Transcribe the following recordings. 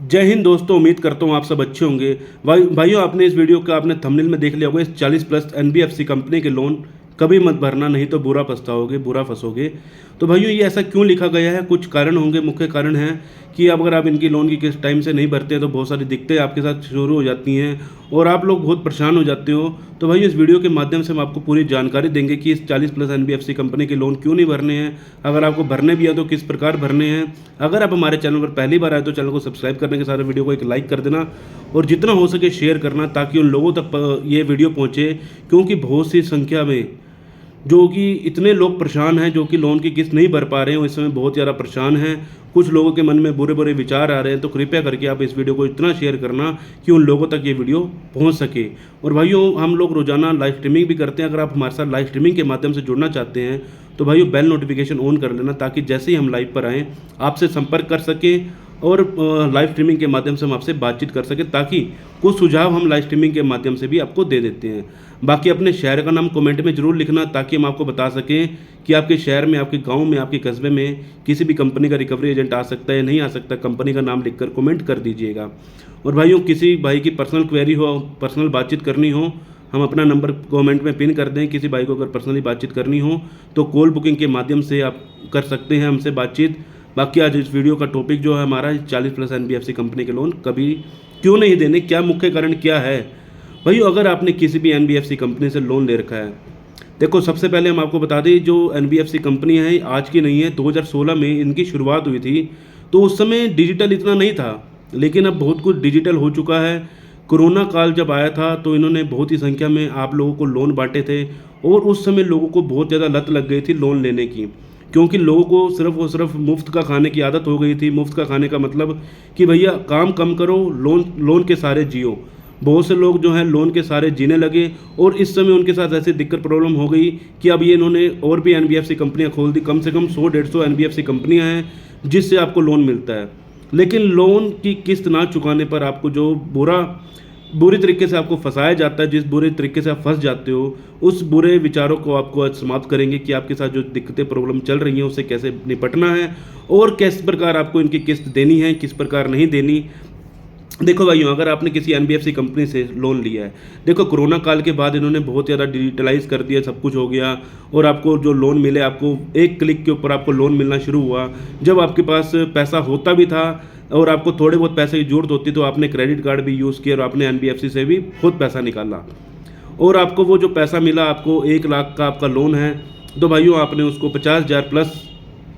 जय हिंद दोस्तों, उम्मीद करता हूँ आप सब अच्छे होंगे। भाइयों, आपने इस वीडियो का आपने थंबनेल में देख लिया होगा। इस 40 प्लस एनबीएफसी कंपनी के लोन कभी मत भरना, नहीं तो बुरा पछताओगे, बुरा फंसोगे। तो भाइयों, ये ऐसा क्यों लिखा गया है? कुछ कारण होंगे। मुख्य कारण है कि अगर आप इनकी लोन की किस्त टाइम से नहीं भरते हैं तो बहुत सारी दिक्कतें आपके साथ शुरू हो जाती हैं और आप लोग बहुत परेशान हो जाते हो। तो भाई, इस वीडियो के माध्यम से हम आपको पूरी जानकारी देंगे कि इस 40 प्लस एनबीएफसी कंपनी के लोन क्यों नहीं भरने हैं, अगर आपको भरने भी है तो किस प्रकार भरने हैं। अगर आप हमारे चैनल पर पहली बार आए तो चैनल को सब्सक्राइब करने के साथ वीडियो को एक लाइक कर देना और जितना हो सके शेयर करना, ताकि उन लोगों तक ये वीडियो पहुँचे। क्योंकि बहुत सी संख्या में जो कि इतने लोग परेशान हैं जो कि लोन की किस्त नहीं भर पा रहे हैं, इस समय बहुत ज़्यादा परेशान हैं। कुछ लोगों के मन में बुरे बुरे विचार आ रहे हैं, तो कृपया करके आप इस वीडियो को इतना शेयर करना कि उन लोगों तक ये वीडियो पहुंच सके। और भाइयों, हम लोग रोजाना लाइव स्ट्रीमिंग भी करते हैं। अगर आप हमारे साथ लाइव स्ट्रीमिंग के माध्यम से जुड़ना चाहते हैं तो भाइयों, बेल नोटिफिकेशन ऑन कर लेना, ताकि जैसे ही हम लाइव पर आएँ आपसे संपर्क कर सकें और लाइव स्ट्रीमिंग के माध्यम से हम आपसे बातचीत कर सकें, ताकि कुछ सुझाव हम लाइव स्ट्रीमिंग के माध्यम से भी आपको दे देते हैं। बाकी अपने शहर का नाम कमेंट में ज़रूर लिखना, ताकि हम आपको बता सकें कि आपके शहर में, आपके गांव में, आपके कस्बे में किसी भी कंपनी का रिकवरी एजेंट आ सकता है, नहीं आ सकता। कंपनी का नाम लिखकर कमेंट कर दीजिएगा। और भाइयों, किसी भाई की पर्सनल क्वेरी हो, पर्सनल बातचीत करनी हो, हम अपना नंबर कमेंट में पिन कर दें। किसी भाई को अगर पर्सनली बातचीत करनी हो तो कॉल बुकिंग के माध्यम से आप कर सकते हैं हमसे बातचीत। बाकी आज इस वीडियो का टॉपिक जो है हमारा 40 प्लस एनबीएफसी कंपनी के लोन कभी क्यों नहीं देने, क्या मुख्य कारण क्या है। भाई, अगर आपने किसी भी एनबीएफसी कंपनी से लोन ले रखा है, देखो सबसे पहले हम आपको बता दें, जो एनबीएफसी कंपनी है आज की नहीं है, 2016 में इनकी शुरुआत हुई थी। तो उस समय डिजिटल इतना नहीं था, लेकिन अब बहुत कुछ डिजिटल हो चुका है। कोरोना काल जब आया था तो इन्होंने बहुत ही संख्या में आप लोगों को लोन बांटे थे और उस समय लोगों को बहुत ज़्यादा लत लग गई थी लोन लेने की, क्योंकि लोगों को सिर्फ और सिर्फ मुफ्त का खाने की आदत हो गई थी। मुफ्त का खाने का मतलब कि भैया काम कम करो, लोन के सारे जियो। बहुत से लोग जो हैं लोन के सारे जीने लगे और इस समय उनके साथ ऐसी दिक्कत प्रॉब्लम हो गई कि अब ये इन्होंने और भी एनबीएफसी कंपनियां खोल दी। कम से कम 100-150 एनबीएफसी कंपनियां हैं जिससे आपको लोन मिलता है। लेकिन लोन की किस्त ना चुकाने पर आपको जो बुरी तरीके से आपको फंसाया जाता है, जिस बुरे तरीके से आप फंस जाते हो, उस बुरे विचारों को आपको आज समाप्त करेंगे कि आपके साथ जो दिक्कतें प्रॉब्लम चल रही हैं उससे कैसे निपटना है और किस प्रकार आपको इनकी किस्त देनी है, किस प्रकार नहीं देनी। देखो भाइयों, अगर आपने किसी एनबीएफसी कंपनी से लोन लिया है, देखो कोरोना काल के बाद इन्होंने बहुत ज़्यादा डिजिटलाइज कर दिया, सब कुछ हो गया और आपको जो लोन मिले, आपको एक क्लिक के ऊपर आपको लोन मिलना शुरू हुआ। जब आपके पास पैसा होता भी था और आपको थोड़े बहुत पैसे की जरूरत होती तो आपने क्रेडिट कार्ड भी यूज़ किया और आपने एनबीएफसी से भी खुद पैसा निकाला और आपको वो जो पैसा मिला, आपको 1 लाख का आपका लोन है, तो भाइयों आपने उसको 50,000 प्लस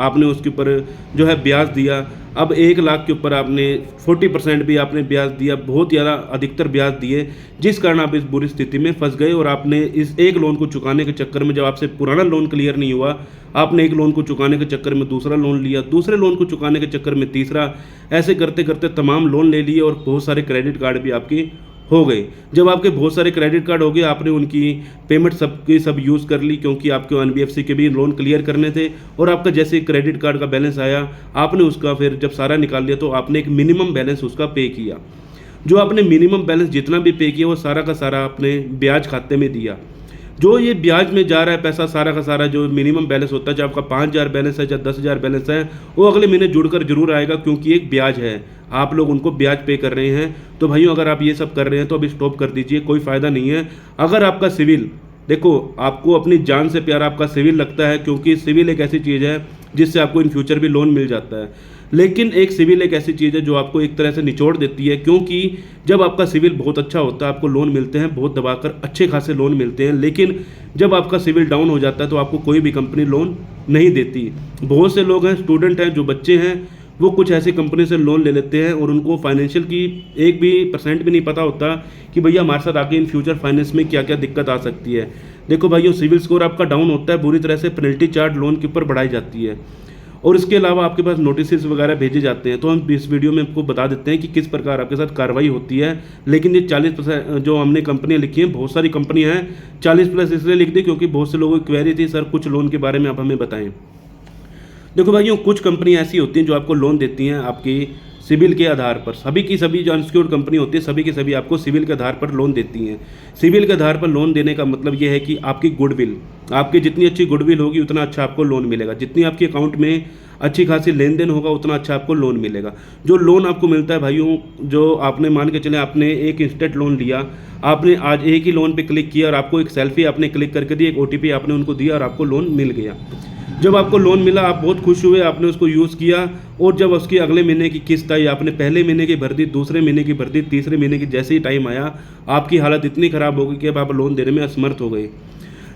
आपने उसके ऊपर जो है ब्याज दिया। अब 1 लाख के ऊपर आपने 40% भी आपने ब्याज दिया, बहुत ज़्यादा अधिकतर ब्याज दिए, जिस कारण आप इस बुरी स्थिति में फंस गए। और आपने इस एक लोन को चुकाने के चक्कर में, जब आपसे पुराना लोन क्लियर नहीं हुआ, आपने एक लोन को चुकाने के चक्कर में दूसरा लोन लिया, दूसरे लोन को चुकाने के चक्कर में तीसरा, ऐसे करते करते तमाम लोन ले लिए और बहुत सारे क्रेडिट कार्ड भी आपकी हो गए। जब आपके बहुत सारे क्रेडिट कार्ड हो गए, आपने उनकी पेमेंट सबकी सब यूज़ कर ली, क्योंकि आपको एनबीएफसी के भी लोन क्लियर करने थे। और आपका जैसे क्रेडिट कार्ड का बैलेंस आया, आपने उसका फिर जब सारा निकाल लिया तो आपने एक मिनिमम बैलेंस उसका पे किया। जो आपने मिनिमम बैलेंस जितना भी पे किया वो सारा का सारा आपने ब्याज खाते में दिया। जो ये ब्याज में जा रहा है पैसा, सारा का सारा जो मिनिमम बैलेंस होता है, चाहे आपका 5,000 बैलेंस है चाहे 10,000 बैलेंस है, वो अगले महीने जुड़कर जरूर आएगा, क्योंकि एक ब्याज है, आप लोग उनको ब्याज पे कर रहे हैं। तो भाइयों, अगर आप ये सब कर रहे हैं तो अभी स्टॉप कर दीजिए, कोई फ़ायदा नहीं है। अगर आपका सिविल, देखो आपको अपनी जान से प्यारा आपका सिविल लगता है, क्योंकि सिविल एक ऐसी चीज़ है जिससे आपको इन फ्यूचर भी लोन मिल जाता है। लेकिन एक सिविल एक ऐसी चीज़ है जो आपको एक तरह से निचोड़ देती है, क्योंकि जब आपका सिविल बहुत अच्छा होता है आपको लोन मिलते हैं, बहुत दबाकर अच्छे खासे लोन मिलते हैं। लेकिन जब आपका सिविल डाउन हो जाता है तो आपको कोई भी कंपनी लोन नहीं देती। बहुत से लोग हैं, स्टूडेंट हैं, जो बच्चे हैं, वो कुछ ऐसी कंपनी से लोन ले लेते हैं और उनको फाइनेंशियल की 1% भी नहीं पता होता कि भैया हमारे साथ आगे इन फ्यूचर फाइनेंस में क्या क्या दिक्कत आ सकती है। देखो भाइयों, सिविल स्कोर आपका डाउन होता है, बुरी तरह से पेनल्टी चार्ज लोन के ऊपर बढ़ाई जाती है और इसके अलावा आपके पास नोटिस वगैरह भेजे जाते हैं। तो हम इस वीडियो में आपको बता देते हैं कि किस प्रकार आपके साथ कार्रवाई होती है। लेकिन ये 40% जो हमने कंपनियां लिखी हैं, बहुत सारी कंपनियां हैं, 40 प्लस इसलिए लिख दी क्योंकि बहुत से लोगों की क्वेरी थी, सर कुछ लोन के बारे में आप हमें बताएं। देखो भाइयों, कुछ कंपनियां ऐसी होती हैं जो आपको लोन देती हैं आपकी सिविल के आधार पर। सभी की सभी जो अनसिक्योर्ड कंपनी होती है सभी की सभी आपको सिविल के आधार पर लोन देती हैं। सिविल के आधार पर लोन देने का मतलब ये है कि आपकी गुडविल, आपकी जितनी अच्छी गुडविल होगी उतना अच्छा आपको लोन मिलेगा, जितनी आपके अकाउंट में अच्छी खासी लेन देन होगा उतना अच्छा आपको लोन मिलेगा। जो लोन आपको मिलता है भाइयों, जो आपने मान के चले आपने एक इंस्टेंट लोन लिया, आपने आज एक ही लोन पे क्लिक किया और आपको एक सेल्फी आपने क्लिक करके दी, एक OTP आपने उनको दिया और आपको लोन मिल गया। जब आपको लोन मिला आप बहुत खुश हुए, आपने उसको यूज़ किया और जब उसकी अगले महीने की किस्त आई आपने पहले महीने की भर दी, दूसरे महीने की भर दी, तीसरे महीने की जैसे ही टाइम आया आपकी हालत इतनी ख़राब हो गई कि अब आप लोन देने में असमर्थ हो गए।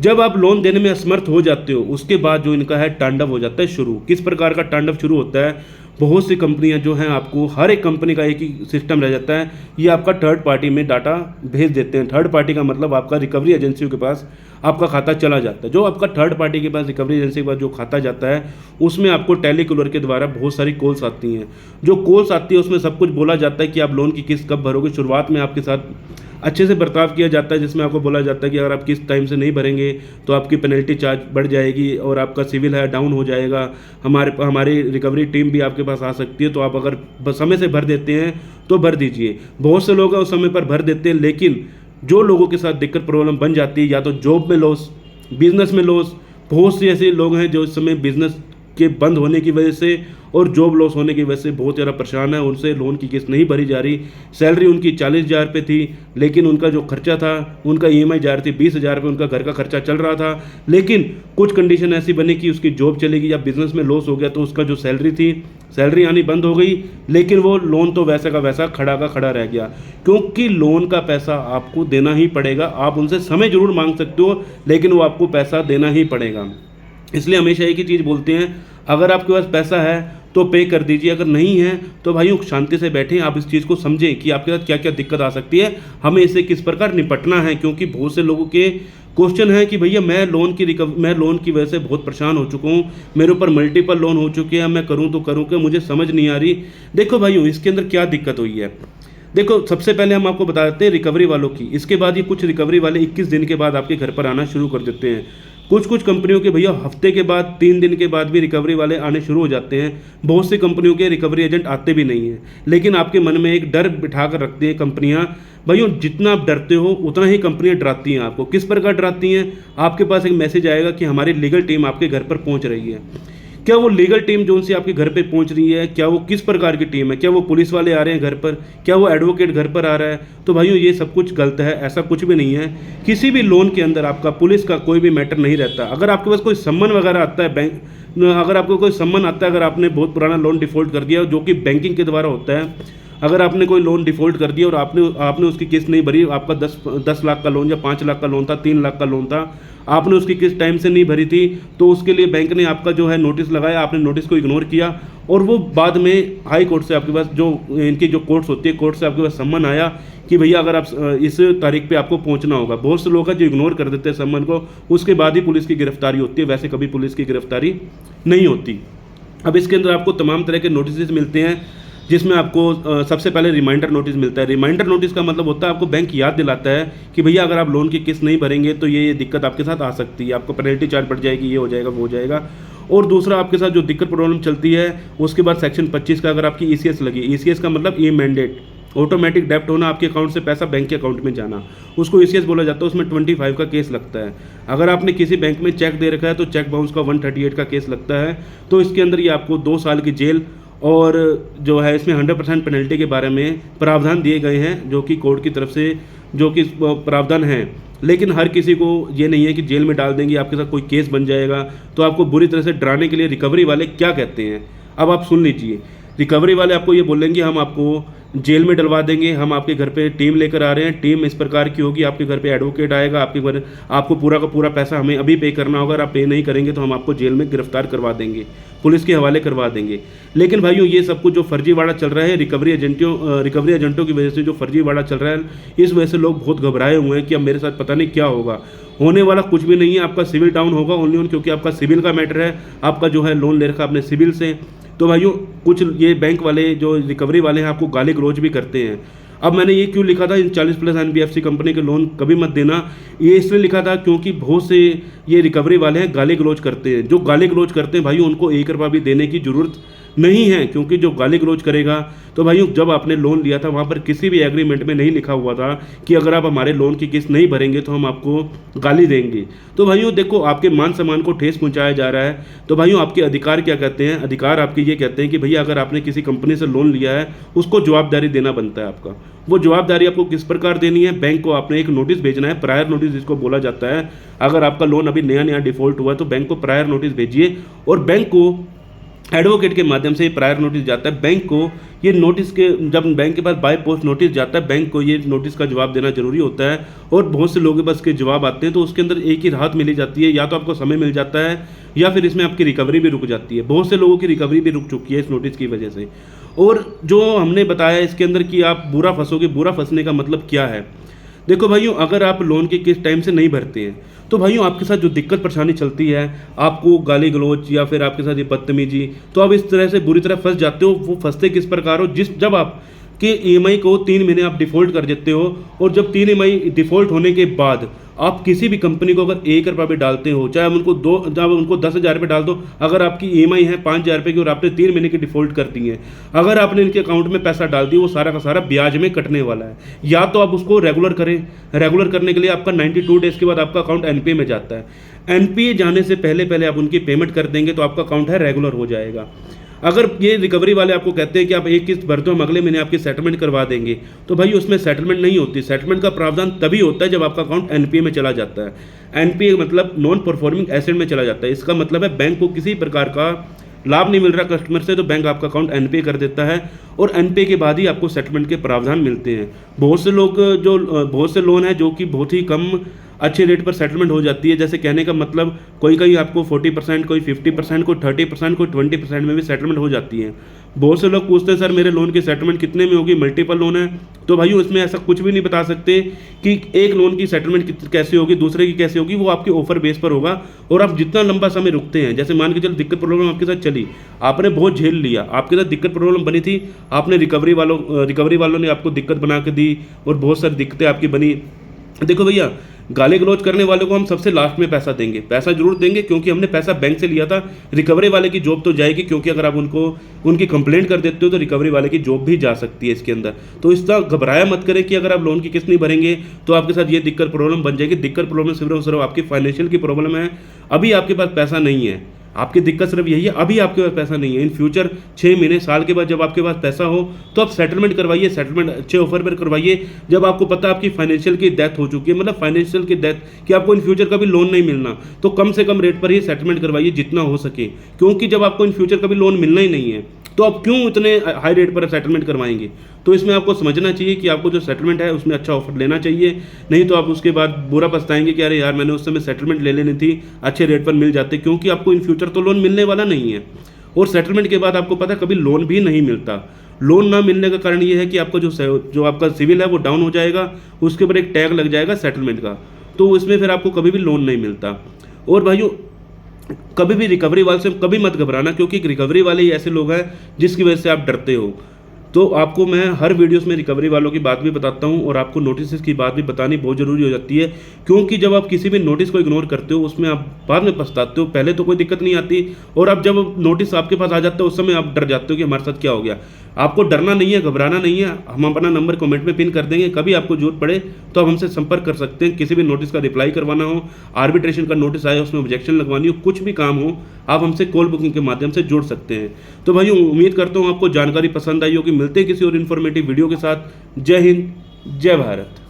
जब आप लोन देने में असमर्थ हो जाते हो उसके बाद जो इनका है तांडव हो जाता है शुरू। किस प्रकार का तांडव शुरू होता है, बहुत सी कंपनियां जो हैं आपको हर एक कंपनी का एक ही सिस्टम रह जाता है, ये आपका थर्ड पार्टी में डाटा भेज देते हैं। थर्ड पार्टी का मतलब आपका रिकवरी एजेंसियों के पास आपका खाता चला जाता है। जो आपका थर्ड पार्टी के पास रिकवरी एजेंसी के पास जो खाता जाता है उसमें आपको टेलीकॉलर के द्वारा बहुत सारी कॉल्स आती हैं। जो कॉल्स आती है उसमें सब कुछ बोला जाता है कि आप लोन की किस्त कब भरोगे। शुरुआत में आपके साथ अच्छे से बर्ताव किया जाता है, जिसमें आपको बोला जाता है कि अगर आप किस टाइम से नहीं भरेंगे तो आपकी पेनल्टी चार्ज बढ़ जाएगी और आपका सिविल है डाउन हो जाएगा, हमारी रिकवरी टीम भी आपके पास आ सकती है, तो आप अगर समय से भर देते हैं तो भर दीजिए। बहुत से लोग उस समय पर भर देते हैं, लेकिन जो लोगों के साथ दिक्कत प्रॉब्लम बन जाती है, या तो जॉब में लॉस, बिजनेस में लॉस, बहुत से ऐसे लोग हैं जो इस समय बिजनेस के बंद होने की वजह से और जॉब लॉस होने की वजह से बहुत ज़्यादा परेशान है, उनसे लोन की किस्त नहीं भरी जा रही। सैलरी उनकी 40,000 रुपये थी, लेकिन उनका जो खर्चा था, उनका EMI जा रही थी 20,000 रुपये, उनका घर का खर्चा चल रहा था। लेकिन कुछ कंडीशन ऐसी बनी कि उसकी जॉब चलेगी या बिजनेस में लॉस हो गया तो उसका जो सैलरी थी, सैलरी आनी बंद हो गई, लेकिन वो लोन तो वैसा का वैसा खड़ा का खड़ा रह गया। क्योंकि लोन का पैसा आपको देना ही पड़ेगा। आप उनसे समय जरूर मांग सकते हो, लेकिन वो आपको पैसा देना ही पड़ेगा। इसलिए हमेशा एक ही चीज़ बोलते हैं, अगर आपके पास पैसा है तो पे कर दीजिए, अगर नहीं है तो भाइयों शांति से बैठें, आप इस चीज़ को समझें कि आपके साथ क्या क्या दिक्कत आ सकती है, हमें इससे किस प्रकार निपटना है। क्योंकि बहुत से लोगों के क्वेश्चन है कि भैया मैं लोन की वजह से बहुत परेशान हो चुका हूँ, मेरे ऊपर मल्टीपल लोन हो चुके हैं, मैं करूँ तो करूँ क्या, मुझे समझ नहीं आ रही। देखो भाइयों, इसके अंदर क्या दिक्कत हुई है। देखो, सबसे पहले हम आपको बता देते हैं रिकवरी वालों की। इसके बाद ये कुछ रिकवरी वाले 21 दिन के बाद आपके घर पर आना शुरू कर देते हैं। कुछ कंपनियों के भैया हफ्ते के बाद, 3 दिन के बाद भी रिकवरी वाले आने शुरू हो जाते हैं। बहुत सी कंपनियों के रिकवरी एजेंट आते भी नहीं हैं, लेकिन आपके मन में एक डर बिठा कर रखती हैं कंपनियां। भाइयों, जितना आप डरते हो उतना ही कंपनियां डराती हैं आपको। किस प्रकार डराती हैं, आपके पास एक मैसेज आएगा कि हमारी लीगल टीम आपके घर पर पहुंच रही है। क्या वो लीगल टीम जो उनसे आपके घर पे पहुंच रही है, क्या वो किस प्रकार की टीम है, क्या वो पुलिस वाले आ रहे हैं घर पर, क्या वो एडवोकेट घर पर आ रहा है। तो भाइयों, ये सब कुछ गलत है, ऐसा कुछ भी नहीं है। किसी भी लोन के अंदर आपका पुलिस का कोई भी मैटर नहीं रहता। अगर आपके पास कोई सम्मन वगैरह आता है बैंक, अगर आपको कोई सम्मन आता है, अगर आपने बहुत पुराना लोन डिफॉल्ट कर दिया जो कि बैंकिंग के द्वारा होता है, अगर आपने कोई लोन डिफॉल्ट कर दिया और आपने उसकी किस्त नहीं भरी, आपका 10 लाख का लोन या 5 लाख का लोन था, 3 लाख का लोन था, आपने उसकी किस्त टाइम से नहीं भरी थी, तो उसके लिए बैंक ने आपका जो है नोटिस लगाया, आपने नोटिस को इग्नोर किया और वो बाद में हाई कोर्ट से आपके पास जो इनकी जो कोर्ट्स होती है, कोर्ट से आपके पास सम्मन आया कि भैया अगर आप इस तारीख पे आपको पहुंचना होगा। बहुत से लोग हैं जो इग्नोर कर देते हैं सम्मन को, उसके बाद ही पुलिस की गिरफ्तारी होती है, वैसे कभी पुलिस की गिरफ्तारी नहीं होती। अब इसके अंदर आपको तमाम तरह के नोटिस मिलते हैं, जिसमें आपको सबसे पहले रिमाइंडर नोटिस मिलता है। रिमाइंडर नोटिस का मतलब होता है आपको बैंक याद दिलाता है कि भैया अगर आप लोन की किस्त नहीं भरेंगे तो ये दिक्कत आपके साथ आ सकती है, आपको पेनल्टी चार्ज बढ़ जाएगी, ये हो जाएगा, वो हो जाएगा। और दूसरा आपके साथ जो दिक्कत प्रॉब्लम चलती है, उसके बाद सेक्शन 25 का अगर आपकी ECS लगी, ECS का मतलब ई मैंडेट, ऑटोमेटिक डेप्ट होना, आपके अकाउंट से पैसा बैंक के अकाउंट में जाना, उसको ECS बोला जाता है। उसमें 25 का केस लगता है। अगर आपने किसी बैंक में चेक दे रखा है तो चेक बाउंस का 138 का केस लगता है। तो इसके अंदर ये आपको 2 साल की जेल और जो है इसमें 100% पेनल्टी के बारे में प्रावधान दिए गए हैं, जो कि कोर्ट की तरफ से जो कि प्रावधान हैं। लेकिन हर किसी को ये नहीं है कि जेल में डाल देंगे, आपके साथ कोई केस बन जाएगा। तो आपको बुरी तरह से डराने के लिए रिकवरी वाले क्या कहते हैं, अब आप सुन लीजिए। रिकवरी वाले आपको ये बोलेंगे हम आपको जेल में डलवा देंगे, हम आपके घर पे टीम लेकर आ रहे हैं, टीम इस प्रकार की होगी, आपके घर पे एडवोकेट आएगा, आपके घर आपको पूरा का पूरा पैसा हमें अभी पे करना होगा, अगर आप पे नहीं करेंगे तो हम आपको जेल में गिरफ्तार करवा देंगे, पुलिस के हवाले करवा देंगे। लेकिन भाइयों, ये सब कुछ जो फर्जीवाड़ा चल रहा है रिकवरी एजेंटों की वजह से, जो फर्जीवाड़ा चल रहा है, इस वजह से लोग बहुत घबराए हुए हैं कि अब मेरे साथ पता नहीं क्या होगा। होने वाला कुछ भी नहीं है, आपका सिविल डाउन होगा ओनली क्योंकि आपका सिविल का मैटर है, आपका जो है लोन ले रखा अपने सिविल से। तो भाइयों, कुछ ये बैंक वाले जो रिकवरी वाले हैं आपको गाली गलौज भी करते हैं। अब मैंने ये क्यों लिखा था इन 40+ NBFC कंपनी के लोन कभी मत देना, ये इसलिए लिखा था क्योंकि बहुत से ये रिकवरी वाले हैं गाली गलौज करते हैं। जो गाली गलौज करते हैं भाइयों, उनको 1 रुपया भी देने की ज़रूरत नहीं है, क्योंकि जो गाली गलौज करेगा, तो भाइयों जब आपने लोन लिया था वहाँ पर किसी भी एग्रीमेंट में नहीं लिखा हुआ था कि अगर आप हमारे लोन की किस्त नहीं भरेंगे तो हम आपको गाली देंगे। तो भाइयों देखो, आपके मान सम्मान को ठेस पहुंचाया जा रहा है। तो भाइयों आपके अधिकार क्या कहते हैं? अधिकार आपके ये कहते हैं कि भैया अगर आपने किसी कंपनी से लोन लिया है उसको जवाबदारी देना बनता है आपका। वो जवाबदारी आपको किस प्रकार देनी है? बैंक को आपने एक नोटिस भेजना है, प्रायर नोटिस जिसको बोला जाता है। अगर आपका लोन अभी नया नया डिफॉल्ट हुआ है तो बैंक को प्रायर नोटिस भेजिए, और बैंक को एडवोकेट के माध्यम से ये प्रायर नोटिस जाता है। बैंक को ये नोटिस के, जब बैंक के पास बाय पोस्ट नोटिस जाता है, बैंक को ये नोटिस का जवाब देना जरूरी होता है। और बहुत से लोगों के पास के जवाब आते हैं तो उसके अंदर एक ही राहत मिली जाती है, या तो आपको समय मिल जाता है या फिर इसमें आपकी रिकवरी भी रुक जाती है। बहुत से लोगों की रिकवरी भी रुक चुकी है इस नोटिस की वजह से। और जो हमने बताया इसके अंदर कि आप बुरा फंसोगे, बुरा फंसने का मतलब क्या है? देखो भाइयों, अगर आप लोन की किस्त टाइम से नहीं भरते हैं तो भाइयों आपके साथ जो दिक्कत परेशानी चलती है, आपको गाली गलौज या फिर आपके साथ ये बदतमीजी, तो आप इस तरह से बुरी तरह फंस जाते हो। वो फंसते किस प्रकार हो? जब आप कि ईएमआई को 3 महीने आप डिफ़ॉल्ट कर देते हो, और जब 3 ईएमआई डिफ़ॉल्ट होने के बाद आप किसी भी कंपनी को अगर 1 रुपया भी डालते हो, चाहे उनको 10,000 रुपये डाल दो, अगर आपकी ईएमआई है 5,000 रुपये की और आपने 3 महीने की डिफ़ॉल्ट कर दी है, अगर आपने इनके अकाउंट में पैसा डाल दिया वो सारा का सारा ब्याज में कटने वाला है। या तो आप उसको रेगुलर करें, रेगुलर करने के लिए आपका 92 डेज़ के बाद आपका अकाउंट एनपीए में जाता है। एनपीए जाने से पहले आप उनकी पेमेंट कर देंगे तो आपका अकाउंट है रेगुलर हो जाएगा। अगर ये रिकवरी वाले आपको कहते हैं कि आप एक किस्त भर दो, हम अगले महीने आपकी सेटलमेंट करवा देंगे, तो भाई उसमें सेटलमेंट नहीं होती। सेटलमेंट का प्रावधान तभी होता है जब आपका अकाउंट एनपीए में चला जाता है। एनपीए मतलब नॉन परफॉर्मिंग एसेट में चला जाता है। इसका मतलब है बैंक को किसी प्रकार का लाभ नहीं मिल रहा कस्टमर से, तो बैंक आपका अकाउंट एनपीए कर देता है, और एनपीए के बाद ही आपको सेटलमेंट के प्रावधान मिलते हैं। बहुत से लोन हैं जो कि बहुत ही कम अच्छे रेट पर सेटलमेंट हो जाती है। जैसे कहने का मतलब, कोई कहीं आपको 40%, कोई 50%, कोई 30%, कोई 20% में भी सेटलमेंट हो जाती है। बहुत से लोग पूछते हैं सर मेरे लोन की सेटलमेंट कितने में होगी, मल्टीपल लोन है? तो भाई इसमें ऐसा कुछ भी नहीं बता सकते कि एक लोन की सेटलमेंट कैसे होगी, दूसरे की कैसे होगी। वो आपके ऑफर बेस पर होगा, और आप जितना लंबा समय रुकते हैं, जैसे मान के चलो दिक्कत प्रॉब्लम आपके साथ चली, आपने बहुत झेल लिया, आपके साथ दिक्कत प्रॉब्लम बनी थी, आपने रिकवरी वालों ने आपको दिक्कत बना के दी और बहुत सारी दिक्कतें आपकी बनी। देखो भैया, गाली गलौज करने वालों को हम सबसे लास्ट में पैसा देंगे, पैसा जरूर देंगे, क्योंकि हमने पैसा बैंक से लिया था। रिकवरी वाले की जॉब तो जाएगी, क्योंकि अगर आप उनकी कंप्लेंट कर देते हो तो रिकवरी वाले की जॉब भी जा सकती है इसके अंदर। तो इसका घबराया मत करें कि अगर आप लोन की किस्त नहीं भरेंगे तो आपके साथ ये दिक्कत प्रॉब्लम बन जाएगी। दिक्कत प्रॉब्लम सिर्फ आपकी फाइनेंशियल की प्रॉब्लम है। अभी आपके पास पैसा नहीं है, आपकी दिक्कत सिर्फ यही है, अभी आपके पास पैसा नहीं है। इन फ्यूचर 6 महीने, साल के बाद जब आपके पास पैसा हो तो आप सेटलमेंट करवाइए, सेटलमेंट अच्छे ऑफर पर करवाइए। जब आपको पता आपकी फाइनेंशियल की डेथ हो चुकी है, मतलब फाइनेंशियल की डेथ कि आपको इन फ्यूचर कभी लोन नहीं मिलना, तो कम से कम रेट पर ही सेटलमेंट करवाइए जितना हो सके। क्योंकि जब आपको इन फ्यूचर कभी लोन मिलना ही नहीं है तो आप क्यों इतने हाई रेट पर सेटलमेंट करवाएंगे? तो इसमें आपको समझना चाहिए कि आपको जो सेटलमेंट है उसमें अच्छा ऑफर लेना चाहिए, नहीं तो आप उसके बाद बुरा पछताएंगे कि अरे यार मैंने उस समय सेटलमेंट ले लेनी थी, अच्छे रेट पर मिल जाते। क्योंकि आपको इन फ्यूचर तो लोन मिलने वाला नहीं है, और सेटलमेंट के बाद आपको पता कभी लोन भी नहीं मिलता। लोन ना मिलने का कारण ये है कि आपका जो आपका सिविल है वो डाउन हो जाएगा, उसके ऊपर एक टैग लग जाएगा सेटलमेंट का, तो इसमें फिर आपको कभी भी लोन नहीं मिलता। और भाइयों, कभी भी रिकवरी वाले से कभी मत घबराना, क्योंकि रिकवरी वाले ही ऐसे लोग हैं जिसकी वजह से आप डरते हो। तो आपको मैं हर वीडियोस में रिकवरी वालों की बात भी बताता हूं, और आपको नोटिस की बात भी बतानी बहुत ज़रूरी हो जाती है। क्योंकि जब आप किसी भी नोटिस को इग्नोर करते हो उसमें आप बाद में पछताते हो। पहले तो कोई दिक्कत नहीं आती, और अब जब नोटिस आपके पास आ जाता है उस समय आप डर जाते हो कि हमारे साथ क्या हो गया। आपको डरना नहीं है, घबराना नहीं है। हम अपना नंबर कमेंट में पिन कर देंगे, कभी आपको जरूरत पड़े तो आप हमसे संपर्क कर सकते हैं। किसी भी नोटिस का रिप्लाई करवाना हो, आर्बिट्रेशन का नोटिस आया उसमें ऑब्जेक्शन लगवानी हो, कुछ भी काम हो, आप हमसे कॉल बुकिंग के माध्यम से जुड़ सकते हैं। तो भाइयों, उम्मीद करता हूँ आपको जानकारी पसंद आई होगी। मिलते हैं किसी और इन्फॉर्मेटिव वीडियो के साथ। जय हिंद, जय भारत।